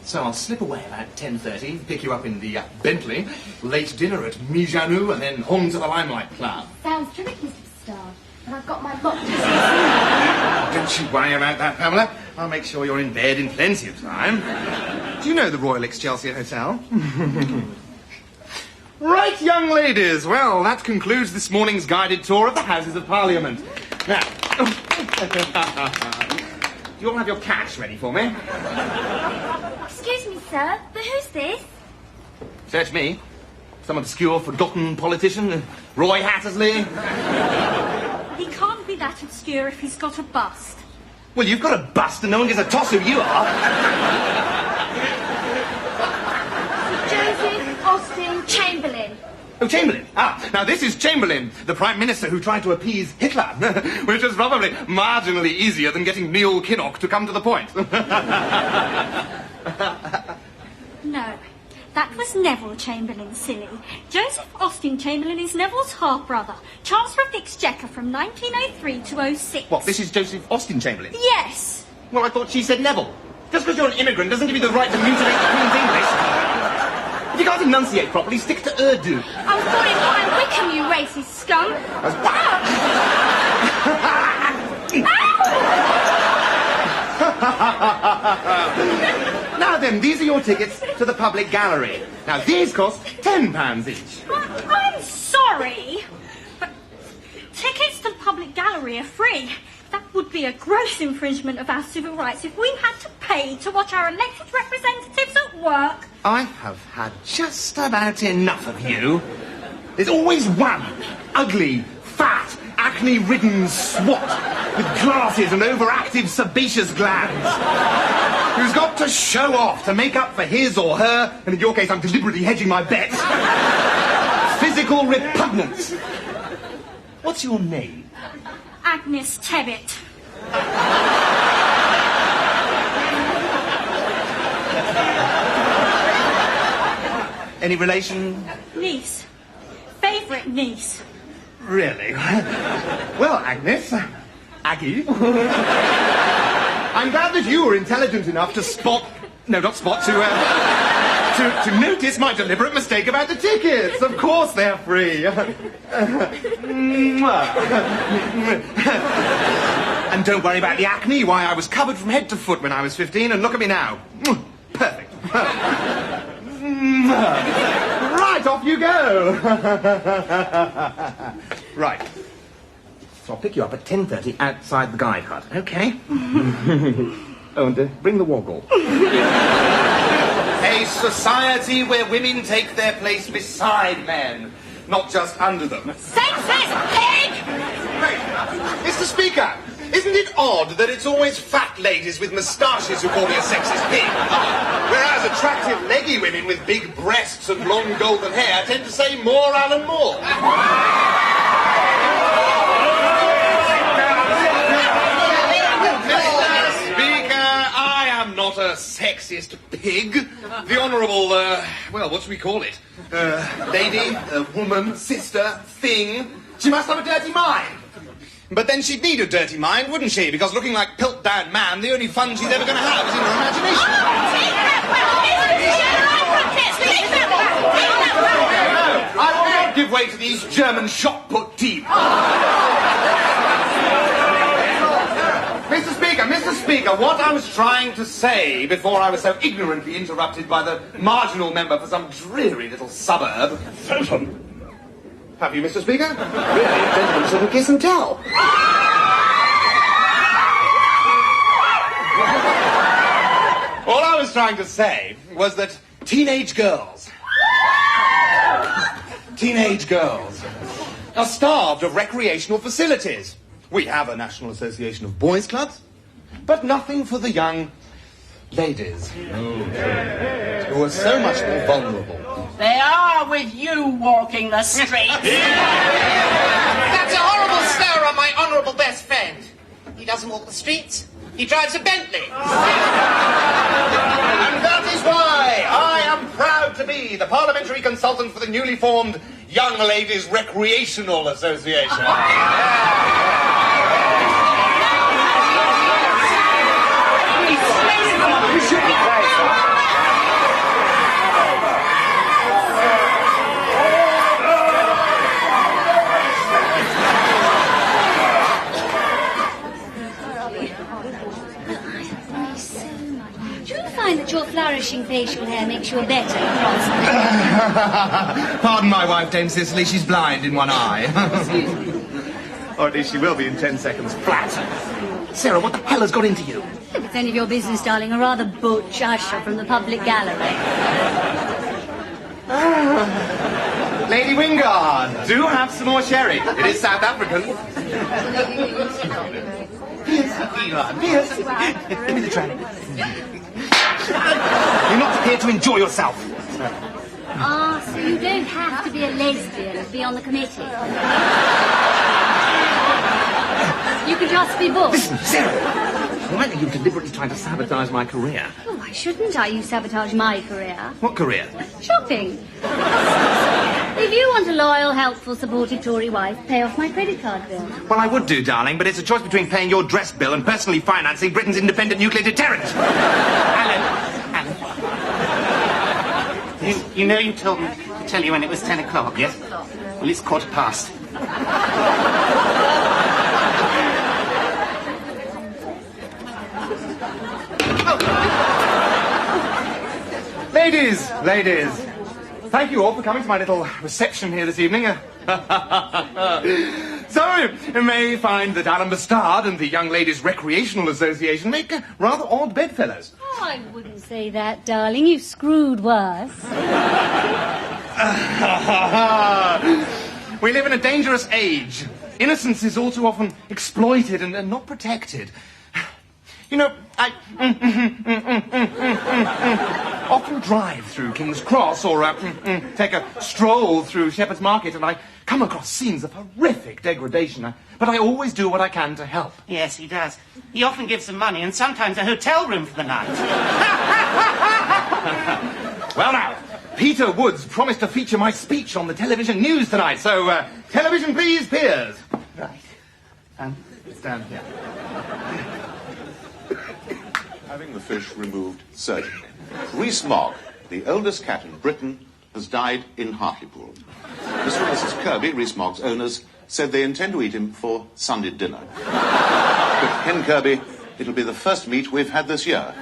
So I'll slip away about 10:30, pick you up in the Bentley, late dinner at Mijanu, and then on to the Limelight Club. Sounds terrific, Mr. Starr. And I've got my lot to see. Don't you worry about that, Pamela. I'll make sure you're in bed in plenty of time. Do you know the Royal Excelsior Hotel? Right, young ladies. Well, that concludes this morning's guided tour of the Houses of Parliament. Now, do you all have your cash ready for me? Excuse me, sir, but who's this? Search me. Some obscure, forgotten politician, Roy Hattersley. He can't be that obscure if he's got a bust. Well, you've got a bust and no one gives a toss who you are. Joseph Austin Chamberlain. Oh, Chamberlain. Ah, now this is Chamberlain, the Prime Minister who tried to appease Hitler, which was probably marginally easier than getting Neil Kinnock to come to the point. No, that was Neville Chamberlain, silly. Joseph Austin Chamberlain is Neville's half-brother, Chancellor of the Exchequer from 1903 to 06. What, this is Joseph Austin Chamberlain? Yes. Well, I thought she said Neville. Just because you're an immigrant doesn't give you the right to mutilate the Queen's English. If you can't enunciate properly, stick to Urdu. I was born in High Wycombe, you racist scum. Now then, these are your tickets to the public gallery. Now, these cost £10 each. I'm sorry, but tickets to the public gallery are free. That would be a gross infringement of our civil rights if we had to pay to watch our elected representatives at work. I have had just about enough of you. There's always one ugly, fat, acne-ridden swat with glasses and overactive sebaceous glands who's got to show off to make up for his or her, and in your case I'm deliberately hedging my bets, physical repugnance. What's your name? Agnes Tebbit. Any relation? Niece. Favourite niece. Really? Well, Agnes, Aggie, I'm glad that you were intelligent enough to spot... No, not spot, to notice my deliberate mistake about the tickets. Of course they're free. And don't worry about the acne. Why, I was covered from head to foot when I was 15, and look at me now. Perfect. Right, off you go. Right. So I'll pick you up at 10:30 outside the guide hut, okay? Oh, and bring the woggle. A society where women take their place beside men, not just under them. Sexist pig! Hey, Mr. Speaker, isn't it odd that it's always fat ladies with moustaches who call me a sexist pig? Whereas attractive leggy women with big breasts and long golden hair tend to say more Alan Moore. Not a sexist pig. The honourable, well, what should we call it? Lady, woman, sister, thing. She must have a dirty mind. But then she'd need a dirty mind, wouldn't she? Because looking like Piltdown Man, the only fun she's ever going to have is in her imagination. No, I will not give way to these German shot-put teeth. Mr. Speaker, what I was trying to say before I was so ignorantly interrupted by the marginal member for some dreary little suburb... Have you, Mr. Speaker? Really, gentlemen shouldn't kiss and tell. All I was trying to say was that teenage girls are starved of recreational facilities. We have a National Association of Boys' Clubs, but nothing for the young ladies, who are so much more vulnerable. They are with you walking the streets. That's a horrible slur on my honourable best friend. He doesn't walk the streets. He drives a Bentley. And that is why I am proud to be the parliamentary consultant for the newly formed Young Ladies Recreational Association. find that your flourishing facial hair makes you a better crossman? Pardon my wife, Dame Cicely, she's blind in one eye. Or at least she will be in 10 seconds flat. Sarah, what the hell has got into you? If it's any of your business, darling, a rather butch usher from the public gallery. Lady Wingard, do have some more sherry. It is South African. Here's give me the tray. You're not here to enjoy yourself. Ah, so you don't have to be a lesbian to be on the committee. You can just be booked. Listen, Sarah. Why are you deliberately trying to sabotage my career? Oh, why shouldn't I? You sabotage my career. What career? Shopping. If you want a loyal, helpful, supportive Tory wife, pay off my credit card bill. Well, I would do, darling, but it's a choice between paying your dress bill and personally financing Britain's independent nuclear deterrent. Alan. You know you told me to tell you when it was 10 o'clock? Yes? Well, it's 15:15. Ladies, thank you all for coming to my little reception here this evening. So, you may find that Alan Bastard and the Young Ladies Recreational Association make rather odd bedfellows. Oh, I wouldn't say that, darling. You've screwed worse. We live in a dangerous age. Innocence is all too often exploited and not protected. You know, I often drive through King's Cross or take a stroll through Shepherd's Market and I come across scenes of horrific degradation. But I always do what I can to help. Yes, he does. He often gives them money and sometimes a hotel room for the night. Well now, Peter Woods promised to feature my speech on the television news tonight, so television please, Piers. Right. Stand here. Having the fish removed surgically. Rees-Mogg, the oldest cat in Britain, has died in Hartlepool. Mr. and Mrs. Kirby, Rees-Mogg's owners, said they intend to eat him for Sunday dinner. But Ken Kirby, it'll be the first meat we've had this year.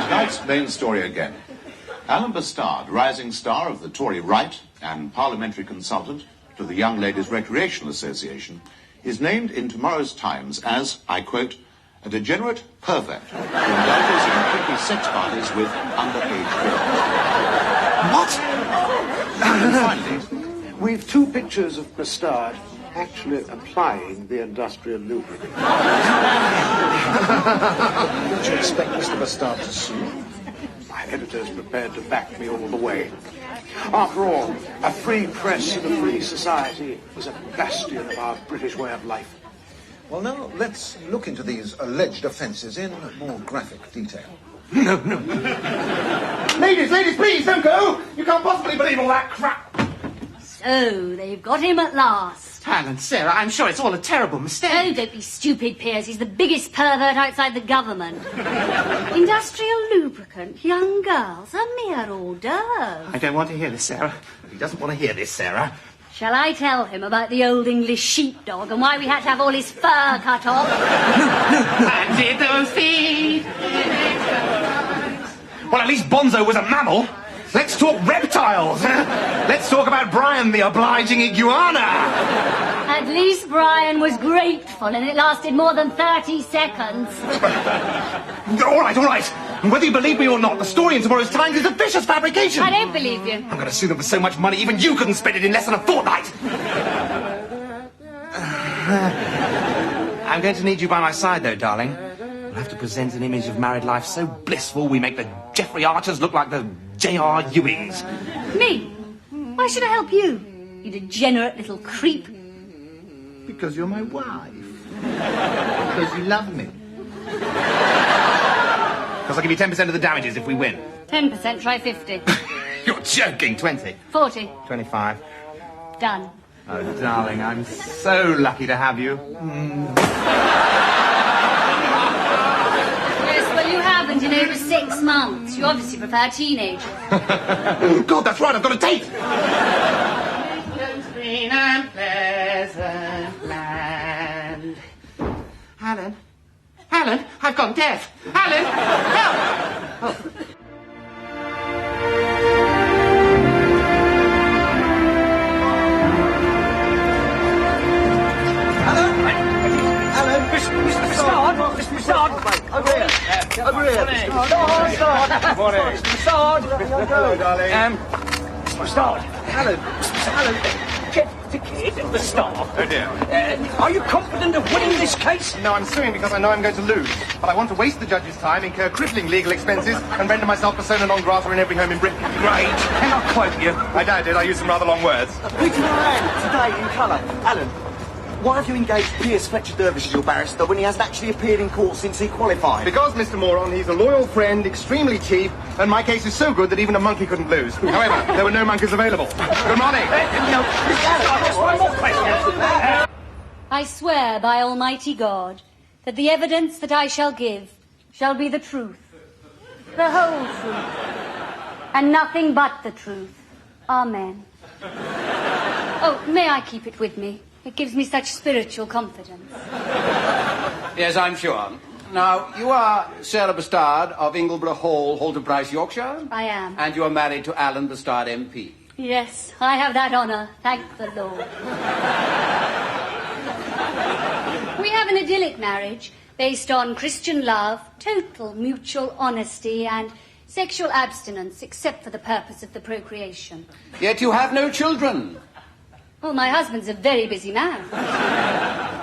Tonight's main story again. Alan Bastard, rising star of the Tory right and parliamentary consultant to the Young Ladies Recreational Association, is named in tomorrow's Times as, I quote, a degenerate pervert who indulges in creepy sex parties with underage girls. What? And finally, We've two pictures of Bastard actually applying the industrial lubricant. Don't you expect Mr. Bastard to sue? My editor's prepared to back me all the way. After all, a free press and a free society is a bastion of our British way of life. Well, now, let's look into these alleged offences in more graphic detail. No. Ladies, please, don't go! You can't possibly believe all that crap! So, they've got him at last. Alan, Sarah, I'm sure it's all a terrible mistake. Oh, don't be stupid, Piers. He's the biggest pervert outside the government. Industrial lubricant, young girls, a mere hors d'oeuvre. I don't want to hear this, Sarah. He doesn't want to hear this, Sarah. Shall I tell him about the old English sheepdog and why we had to have all his fur cut off? And did those feet? Well, at least Bonzo was a mammal. Let's talk reptiles. Let's talk about Brian, the obliging iguana. At least Brian was grateful and it lasted more than 30 seconds. All right. And whether you believe me or not, the story in tomorrow's Times is a vicious fabrication. I don't believe you. I'm going to sue them for so much money, even you couldn't spend it in less than a fortnight. I'm going to need you by my side, though, darling. We'll have to present an image of married life so blissful we make the Jeffrey Archers look like the J.R. Ewings. Me? Why should I help you? You degenerate little creep. Because you're my wife. Because you love me. Because I'll give you 10% of the damages if we win. 10%, try 50. You're joking. 20. 40. 25. Done. Oh, darling, I'm so lucky to have you. Yes, well, you haven't in over 6 months. You obviously prefer teenagers. God, that's right, I've got a date. Green and pleasant land. Alan, I've gone deaf. Alan, help! Oh. Alan, Mr. Bastard! Mr. Bastard! Over here! Over here! Bastard! Morning. Mr. Bastard! Hello, darling. Mr. Bastard! Alan! Get the kid, Bastard! Oh, dear. Are you confident of winning this case? No, I'm suing because I know I'm going to lose. But I want to waste the judge's time, incur crippling legal expenses, and render myself persona non grata in every home in Britain. Great! Can I quote you? I doubt it. I used some rather long words. Peter Moran, today in colour. Alan, why have you engaged Piers Fletcher Dervish as your barrister when he hasn't actually appeared in court since he qualified? Because, Mr. Moron, he's a loyal friend, extremely cheap, and my case is so good that even a monkey couldn't lose. However, there were no monkeys available. Good morning. No, just one more question. I swear by Almighty God that the evidence that I shall give shall be the truth, the whole truth, and nothing but the truth. Amen. Oh, may I keep it with me? It gives me such spiritual confidence. Yes, I'm sure. Now, you are Sarah Bastard of Ingleborough Hall, Halton Price, Yorkshire? I am. And you are married to Alan Bastard, MP? Yes, I have that honour, thank the Lord. We have an idyllic marriage based on Christian love, total mutual honesty, and sexual abstinence, except for the purpose of the procreation. Yet you have no children. Well, my husband's a very busy man.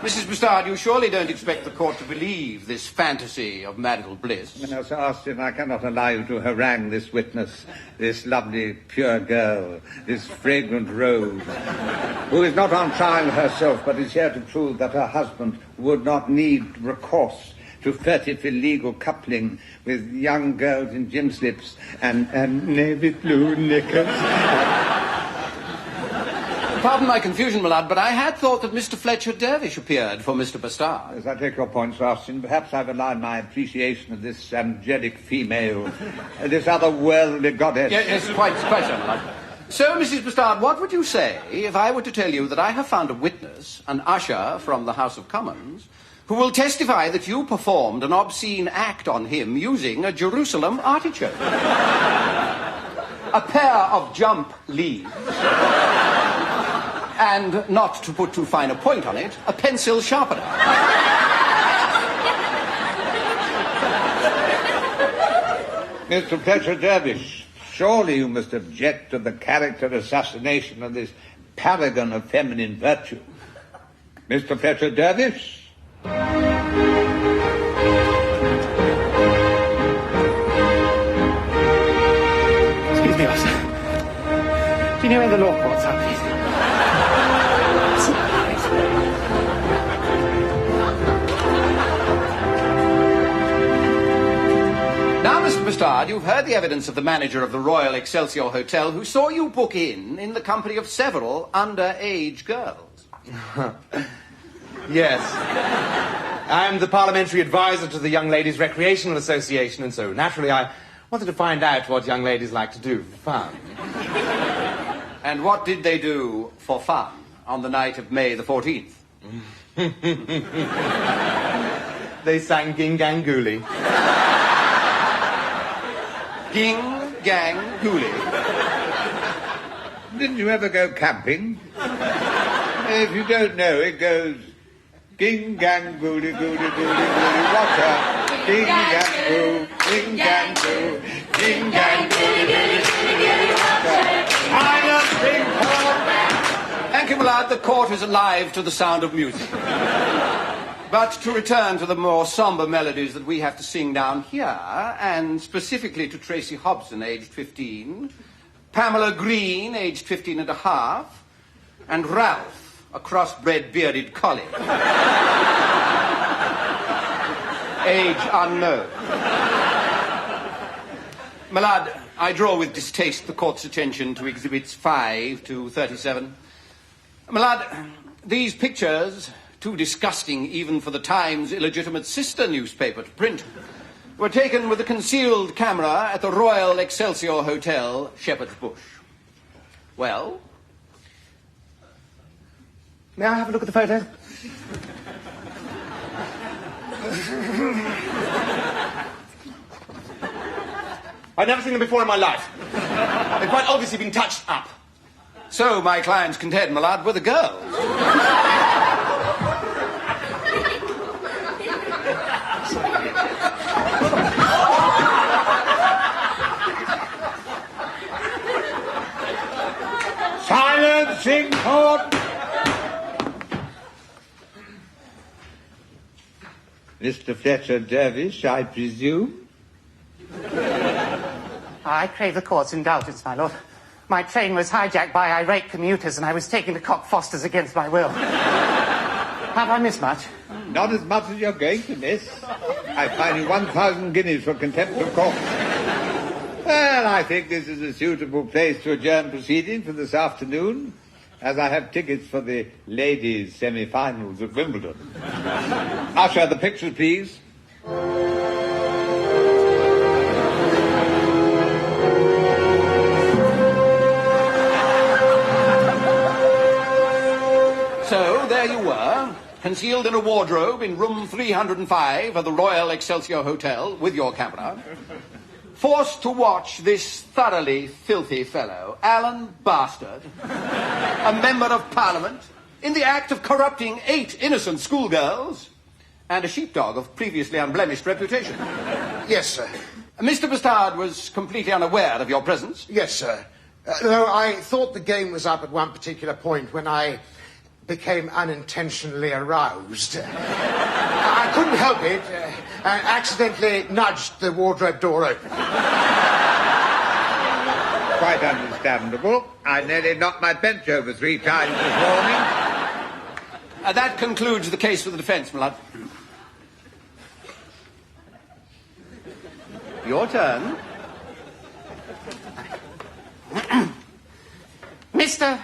Mrs. Bastard, you surely don't expect the court to believe this fantasy of marital bliss. No, Sir Austin, I cannot allow you to harangue this witness, this lovely, pure girl, this fragrant rose, who is not on trial herself, but is here to prove that her husband would not need recourse to furtive illegal coupling with young girls in gym slips and navy blue knickers. Pardon my confusion, my lad, but I had thought that Mr. Fletcher Dervish appeared for Mr. Bastard. As I take your point, Sir Austin, perhaps I've allowed my appreciation of this angelic female, this otherworldly goddess. Yes, quite so, my lad. So, Mrs. Bastard, what would you say if I were to tell you that I have found a witness, an usher from the House of Commons, who will testify that you performed an obscene act on him using a Jerusalem artichoke? A pair of jump leaves. And, not to put too fine a point on it, a pencil sharpener. Mr. Fletcher Dervish, surely you must object to the character assassination of this paragon of feminine virtue. Mr. Fletcher Dervish? Excuse me, officer. Do you know where the law courts are, please? Now, Mr. Bastard, you've heard the evidence of the manager of the Royal Excelsior Hotel who saw you book in the company of several underage girls. Yes. I'm the parliamentary advisor to the Young Ladies Recreational Association, and so naturally I wanted to find out what young ladies like to do for fun. And what did they do for fun on the night of May the 14th? They sang Ging Gang Gooly. Ging Gang Gooly. Didn't you ever go camping? If you don't know, it goes Ging Gang Gooly Gooly Gooly Gooly Rocker. Ging Gang Goo, Ging Gang Goo, Ging Gang Gooly Gooly Gooly Gooly Rocker. Thank you, my lad. The court is alive to the sound of music. But to return to the more sombre melodies that we have to sing down here, and specifically to Tracy Hobson, aged 15, Pamela Green, aged 15 and a half, and Ralph, a crossbred bearded collie, age unknown. My lad, I draw with distaste the court's attention to exhibits 5 to 37. My lad, these pictures, too disgusting even for the Times' illegitimate sister newspaper to print, were taken with a concealed camera at the Royal Excelsior Hotel, Shepherd's Bush. Well? May I have a look at the photo? I've never seen them before in my life. They've quite obviously been touched up. So, my clients contend, my lad, were the girls. Silence in court! Mr. Fletcher Dervish, I presume? I crave the court's indulgence, my lord. My train was hijacked by irate commuters and I was taken to Cockfosters against my will. Have I missed much? Not as much as you're going to miss. I fine you 1,000 guineas for contempt of court. Well, I think this is a suitable place to adjourn proceedings for this afternoon, as I have tickets for the ladies' semi-finals at Wimbledon. Usher, the pictures, please. So, there you were, concealed in a wardrobe in room 305 of the Royal Excelsior Hotel with your camera, forced to watch this thoroughly filthy fellow, Alan Bastard, a member of Parliament, in the act of corrupting 8 innocent schoolgirls and a sheepdog of previously unblemished reputation. Yes, sir. Mr. Bastard was completely unaware of your presence? Yes, sir. Though I thought the game was up at one particular point when I became unintentionally aroused. I couldn't help it. I accidentally nudged the wardrobe door open. Quite understandable. I nearly knocked my bench over 3 times this morning. That concludes the case for the defence, my lad. Your turn. Mr.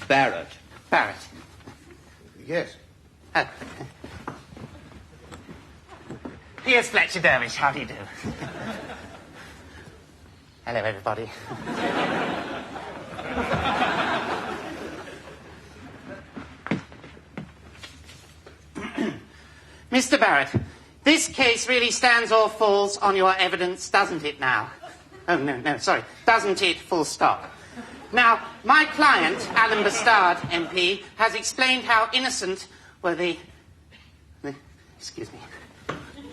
Barrett. Barrett. Yes. Here's Fletcher Dervish. How do you do? Hello, everybody. Mr. Barrett, this case really stands or falls on your evidence, doesn't it now? Oh, no, sorry. Doesn't it, full stop. Now, my client, Alan Bastard, MP, has explained how innocent were the... Excuse me.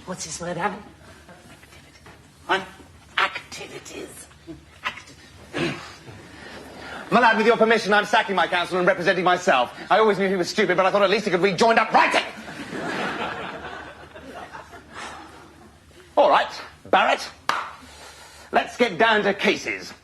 What's his word, Alan? What? Activities. My lad, with your permission, I'm sacking my counsel and representing myself. I always knew he was stupid, but I thought at least he could read joined-up writing. All right, Barrett. Let's get down to cases.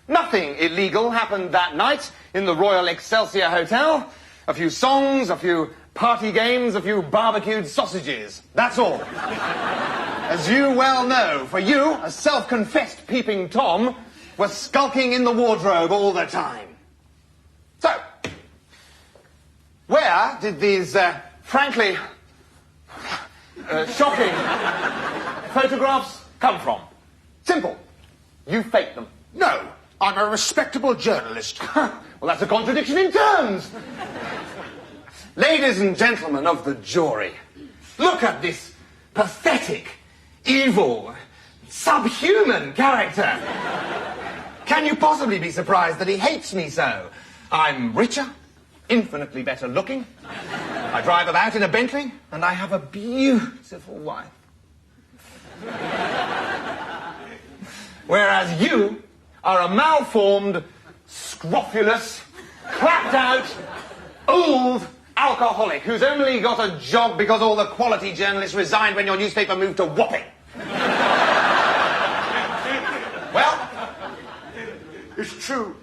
Nothing illegal happened that night in the Royal Excelsior Hotel. A few songs, a few party games, a few barbecued sausages. That's all. As you well know, for you, a self-confessed peeping Tom was skulking in the wardrobe all the time. So, where did these, frankly, shocking photographs come from? Simple. You faked them. No, I'm a respectable journalist. Well, that's a contradiction in terms. Ladies and gentlemen of the jury, look at this pathetic, evil, subhuman character. Can you possibly be surprised that he hates me so? I'm richer, infinitely better looking. I drive about in a Bentley, and I have a beautiful wife. Whereas you are a malformed, scrofulous, clapped-out, old alcoholic who's only got a job because all the quality journalists resigned when your newspaper moved to Wapping. Well, It's true.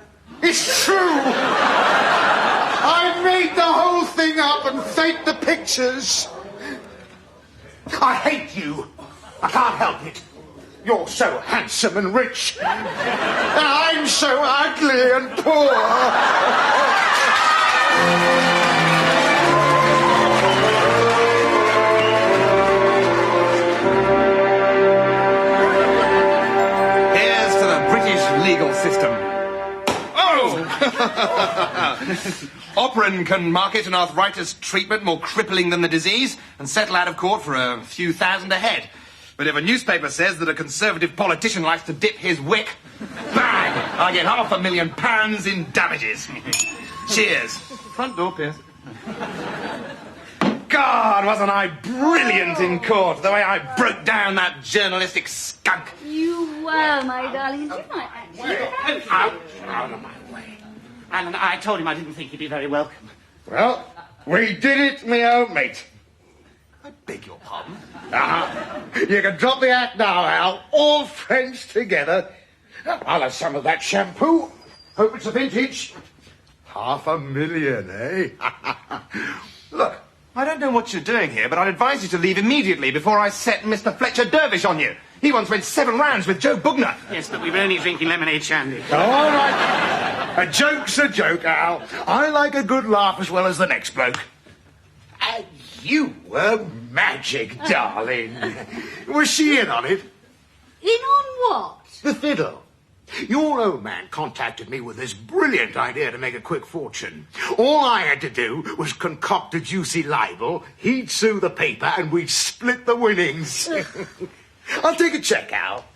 It's true! I made the whole thing up and faked the pictures. I hate you. I can't help it. You're so handsome and rich. And I'm so ugly and poor. Here's to the British legal system. Oh! Operin can market an arthritis treatment more crippling than the disease and settle out of court for a few thousand a head. But if a newspaper says that a Conservative politician likes to dip his wick, bang! I get £500,000 in damages. Cheers. Front door, Pierce. God, wasn't I brilliant in court, the way I broke down that journalistic skunk. You were, my darling. Did you not actually? Out of my way. Alan, I told him I didn't think he'd be very welcome. Well, we did it, me old mate. I beg your pardon? You can drop the act now, Al. All friends together. I'll have some of that shampoo. Hope it's a vintage. $500,000, eh? Look, I don't know what you're doing here, but I'd advise you to leave immediately before I set Mr. Fletcher Dervish on you. He once went 7 rounds with Joe Bugner. Yes, but we were only drinking lemonade shandy. Oh, all right. A joke's a joke, Al. I like a good laugh as well as the next bloke. And you were magic, darling. Was she in on it? In on what? The fiddle. Your old man contacted me with this brilliant idea to make a quick fortune. All I had to do was concoct a juicy libel, he'd sue the paper, and we'd split the winnings. I'll take a check, Al.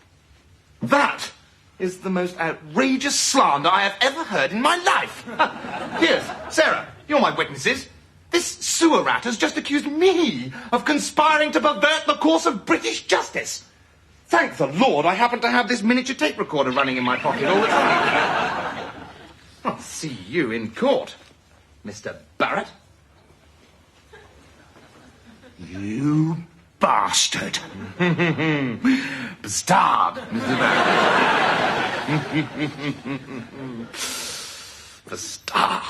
That is the most outrageous slander I have ever heard in my life. Here, Sarah, you're my witnesses. This sewer rat has just accused me of conspiring to pervert the course of British justice. Thank the Lord I happen to have this miniature tape recorder running in my pocket all the time. I'll see you in court, Mr. Barrett. You bastard. Bastard, Mr. Barrett. Bastard.